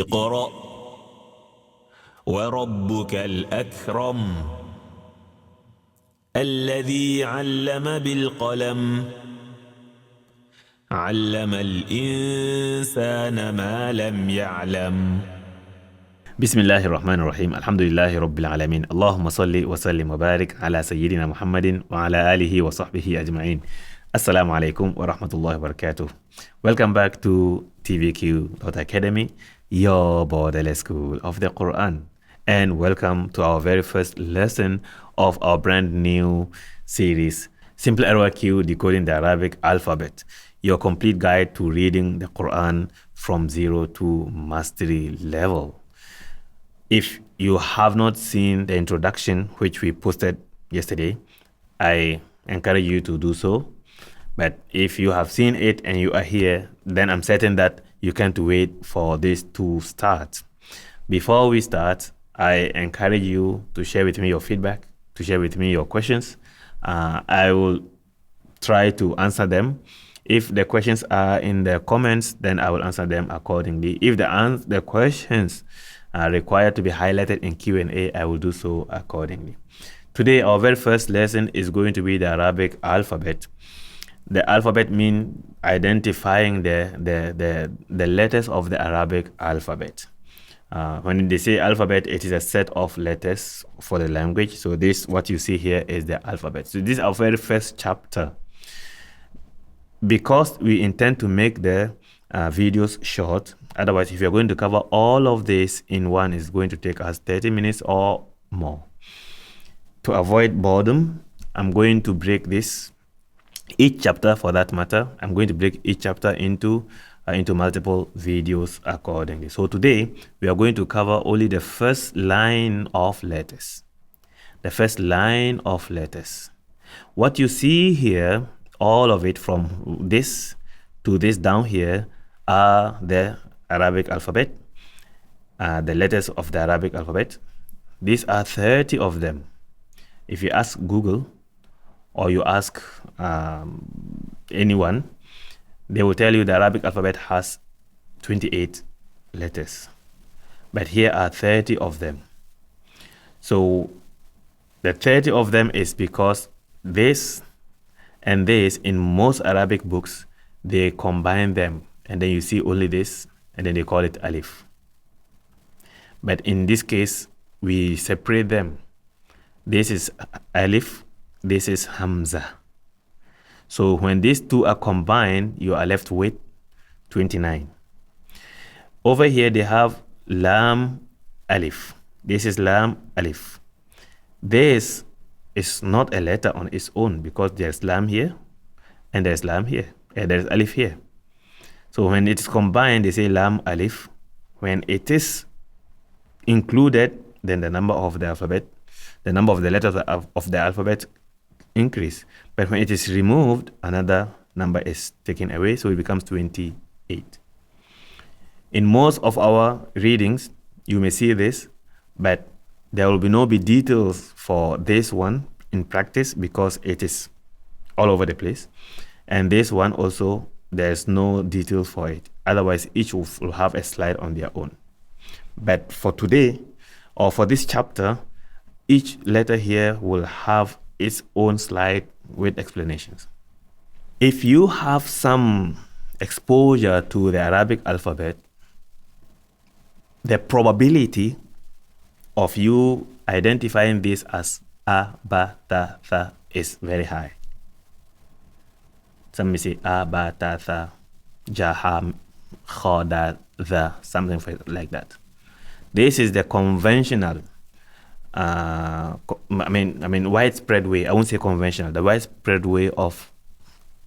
اقرأ وربك الأكرم الذي علم بالقلم علم الإنسان ما لم يعلم. بسم الله الرحمن الرحيم. الحمد لله رب العالمين. اللهم صل وسلم وبارك على سيدنا محمد وعلى آله وصحبه أجمعين. Assalamu alaikum wa rahmatullahi wa barakatuh. Welcome back to TVQ.Academy, your borderless school of the Quran. And welcome to our very first lesson of our brand new series, SimplyRYQ, Decoding the Arabic Alphabet, your complete guide to reading the Quran from zero to mastery level. If you have not seen the introduction, which we posted yesterday, I encourage you to do so. But if you have seen it and you are here, then I'm certain that you can't wait for this to start. Before we start, I encourage you to share with me your feedback, to share with me your questions. I will try to answer them. If the questions are in the comments, then I will answer them accordingly. If the questions are required to be highlighted in Q&A, I will do so accordingly. Today, our very first lesson is going to be the Arabic alphabet. The alphabet means identifying the letters of the Arabic alphabet. When they say alphabet, it is a set of letters for the language. So this, what you see here, is the alphabet. So this is our very first chapter. Because we intend to make the videos short, otherwise if you're going to cover all of this in one, it's going to take us 30 minutes or more. To avoid boredom, I'm going to break this, each chapter for that matter, I'm going to break each chapter into multiple videos accordingly. So today, we are going to cover only the first line of letters. The first line of letters. What you see here, all of it from this to this down here, are the Arabic alphabet, the letters of the Arabic alphabet. These are 30 of them. If you ask Google or you ask anyone, they will tell you the Arabic alphabet has 28 letters. But here are 30 of them. So the 30 of them is because this and this, in most Arabic books, they combine them. And then you see only this, and then they call it alif. But in this case, we separate them. This is alif, this is hamza. So when these two are combined, you are left with 29. Over here, they have lam alif. This is lam alif. This is not a letter on its own because there's lam here and there's lam here and there's alif here. So when it is combined, they say lam alif. When it is included, then the number of the alphabet, the number of the letters of the alphabet increase. But when it is removed, another number is taken away, so it becomes 28. In most of our readings, you may see this, but there will not be details for this one in practice because it is all over the place. And this one also, there's no details for it. Otherwise, each will have a slide on their own. But for today, or for this chapter, each letter here will have its own slide with explanations. If you have some exposure to the Arabic alphabet, the probability of you identifying this as a, ba, ta, tha is very high. Some may say a, ba, ta, tha, ja, ha, kha, da, tha, something like that. This is the conventional, I mean, widespread way. I won't say conventional. The widespread way of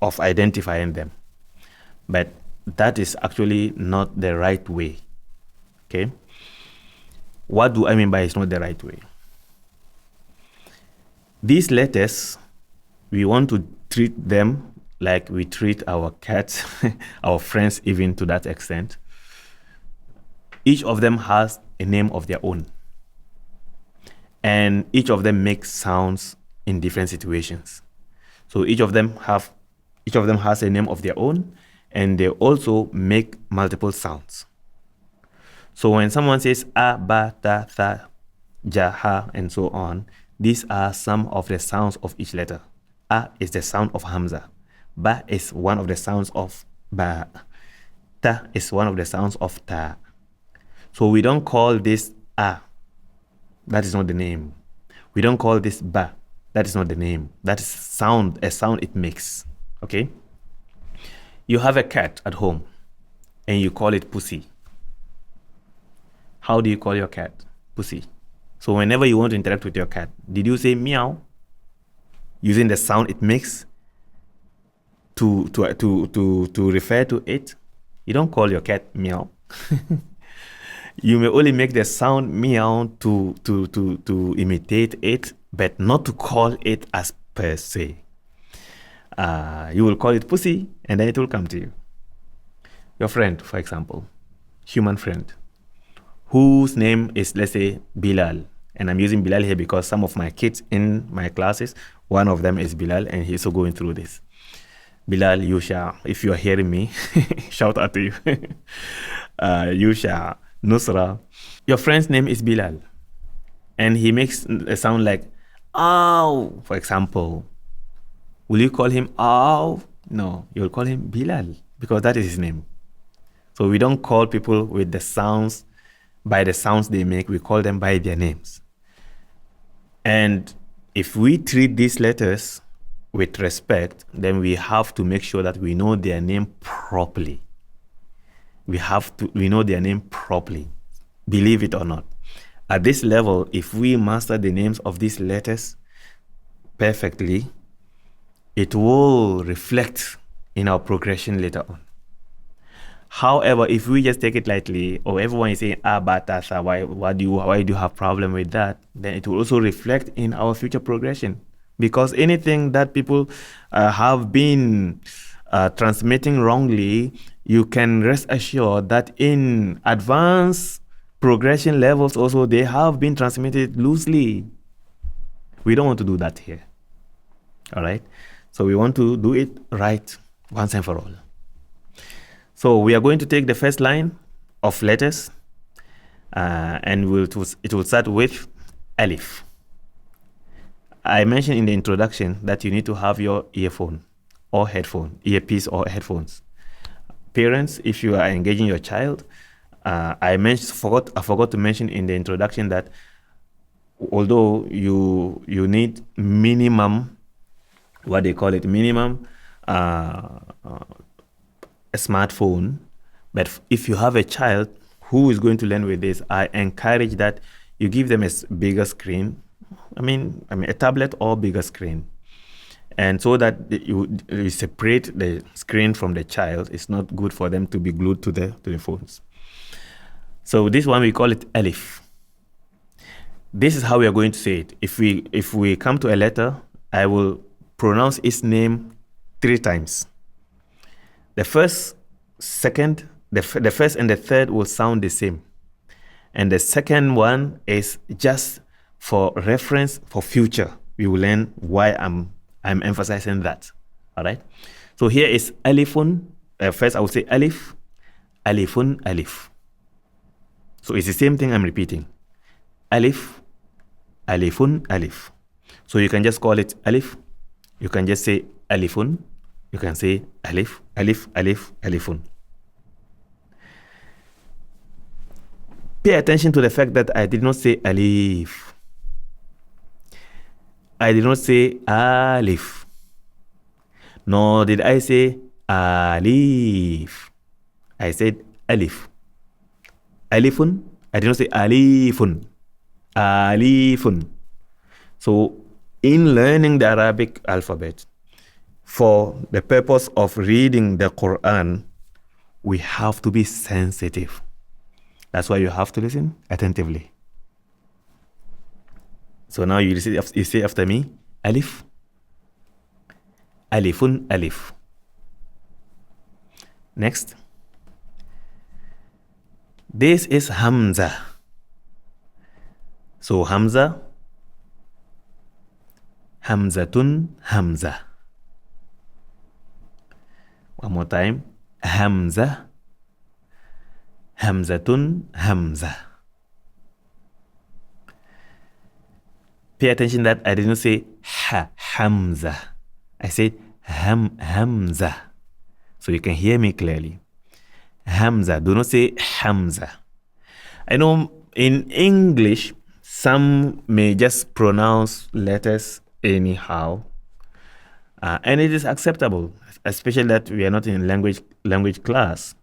identifying them, but that is actually not the right way. Okay. What do I mean by it's not the right way? These letters, we want to treat them like we treat our cats, our friends, even to that extent. Each of them has a name of their own. And each of them makes sounds in different situations. So each of them has a name of their own, and they also make multiple sounds. So when someone says a, ba, ta, tha, ja, ha, and so on, these are some of the sounds of each letter. A is the sound of Hamza. Ba is one of the sounds of ba. Ta is one of the sounds of ta. So we don't call this a. That is not the name. We don't call this ba. That is not the name. That is a sound it makes. Okay? You have a cat at home and you call it Pussy. How do you call your cat? Pussy. So whenever you want to interact with your cat, did you say meow? Using the sound it makes to refer to it? You don't call your cat meow. You may only make the sound meow to imitate it, but not to call it as per se. You will call it Pussy, and then it will come to you. Your friend, for example, human friend, whose name is, let's say, Bilal. And I'm using Bilal here because some of my kids in my classes, one of them is Bilal, and he's also going through this. Bilal, Yusha, if you're hearing me, shout out to you. Yusha, Nusra. Your friend's name is Bilal, and he makes a sound like, ow, for example. Will you call him ow? No, you'll call him Bilal because that is his name. So we don't call people with the sounds by the sounds they make. We call them by their names. And if we treat these letters with respect, then we have to make sure that we know their name properly. We know their name properly, believe it or not. At this level, if we master the names of these letters perfectly, it will reflect in our progression later on. However, if we just take it lightly, or everyone is saying, but tasa, why do you have problem with that? Then it will also reflect in our future progression. Because anything that people have been transmitting wrongly, you can rest assured that in advanced progression levels also, they have been transmitted loosely. We don't want to do that here. All right? So we want to do it right once and for all. So we are going to take the first line of letters and it will start with Alif. I mentioned in the introduction that you need to have your earphone or headphone, earpiece or headphones. Parents, if you are engaging your child, I forgot to mention in the introduction that although you need minimum, what they call it, minimum a smartphone, but if you have a child who is going to learn with this, I encourage that you give them a bigger screen. I mean a tablet or bigger screen, and so that you separate the screen from the child. It's not good for them to be glued to the phones. So this one we call it Alif. This is how we are going to say it. If we come to a letter, I will pronounce its name 3 times. The first, second, the first and the third will sound the same. And the second one is just for reference for future. We will learn why I'm emphasizing that. All right. So here is Alifun. First I will say Alif, Alifun, Alif. So it's the same thing I'm repeating. Alif, Alifun, Alif. So you can just call it Alif. You can just say Alifun. You can say Alif, Alif, Alif, Alifun. Pay attention to the fact that I did not say Alif. I did not say Alif. Nor did I say Alif. I said Alif. Alifun. I did not say Alifun. Alifun. So in learning the Arabic alphabet, for the purpose of reading the Quran, we have to be sensitive. That's why you have to listen attentively. So now you say after me, Alif, Alifun, Alif. Next. This is Hamza. So Hamza, Hamzatun, Hamza. One more time. Hamza, Hamzatun, Hamza. Pay attention that I didn't say Hamza. I said Hamza. So you can hear me clearly. Hamza. Do not say Hamza. I know in English, some may just pronounce letters anyhow. And it is acceptable, especially that we are not in language class.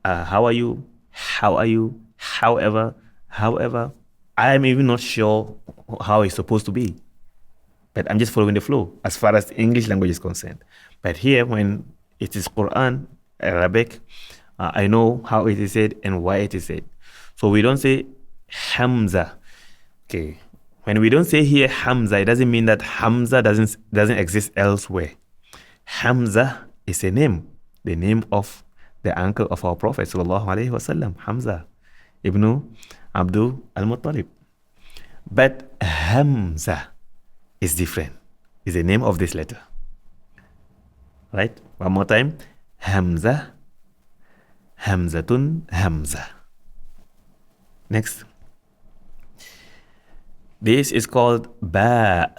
How are you? How are you? However, I'm even not sure how it's supposed to be. But I'm just following the flow as far as the English language is concerned. But here, when it is Quran, Arabic, I know how it is said and why it is said. So we don't say Hamza. Okay. When we don't say here Hamza, it doesn't mean that Hamza doesn't exist elsewhere. Hamza is a name, the name of the uncle of our Prophet sallallahu alaihi wasallam, Hamza ibn Abdul al-Muttalib. But Hamza is different. Is the name of this letter. Right? One more time. Hamza, Hamzatun, Hamza. Next. This is called Ba.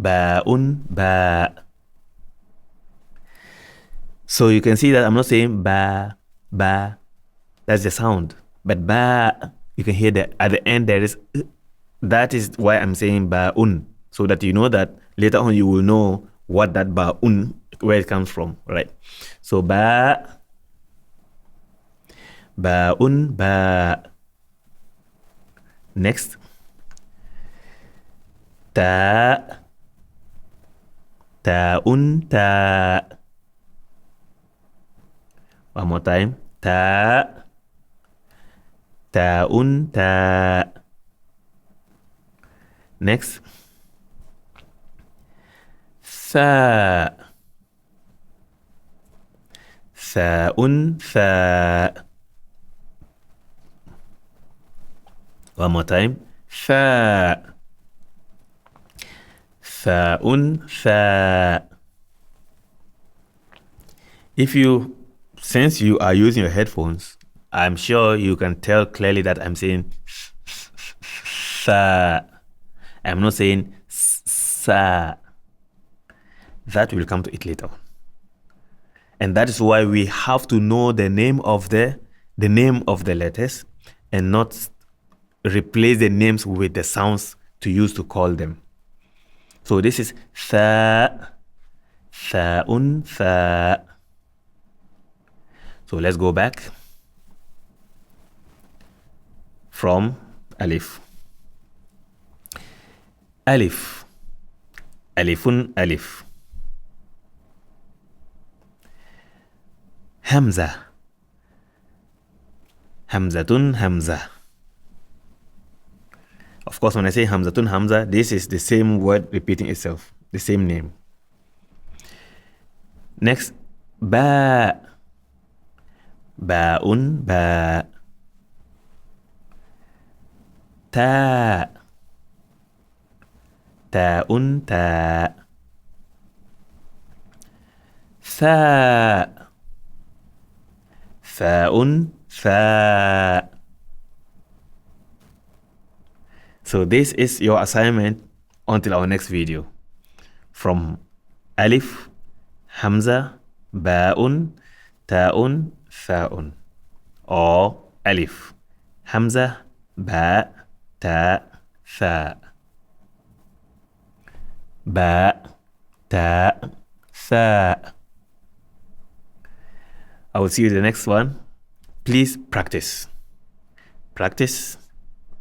Ba'un, Ba. So you can see that I'm not saying Ba, Ba. That's the sound. But Ba, you can hear that at the end there is. That is why I'm saying Ba'un. So that you know that later on you will know what that Ba'un, where it comes from. Right? So Ba. Ba'un, Ba. Next. Ta. Ta'un, Ta. One more time. Ta. Ta'un, Ta. Next. Tha. Tha'un, Tha. One more time. Tha. Tha'un, Tha. Since you are using your headphones, I'm sure you can tell clearly that I'm saying Tha. I'm not saying Sa. That will come to it later. And that is why we have to know the name of the letters and not replace the names with the sounds to use to call them. So this is Tha, Tha'un, Tha. So let's go back from Alif. Alif. Alifun, Alif. Hamza. Hamzatun, Hamza. Of course, when I say Hamzatun, Hamza, this is the same word repeating itself, the same name. Next, Ba. Ba'un, Ba. Ta. Ta'un, Ta. Tha. Tha'un, Tha. So this is your assignment until our next video. From Alif, Hamza, Ba'un, Ta'un, Tha'un. Or Alif, Hamza, Ba, Ta, Tha. Ba, Ta, Tha. I will see you in the next one. Please practice. Practice,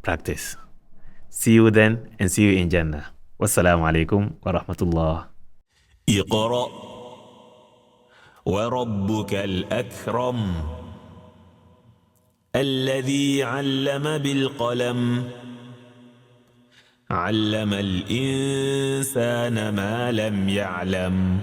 practice. See you then and see you in Jannah. Wassalamu alaikum wa rahmatullah. اقرأ وربك الأكرم الذي علم بالقلم علم الإنسان ما لم يعلم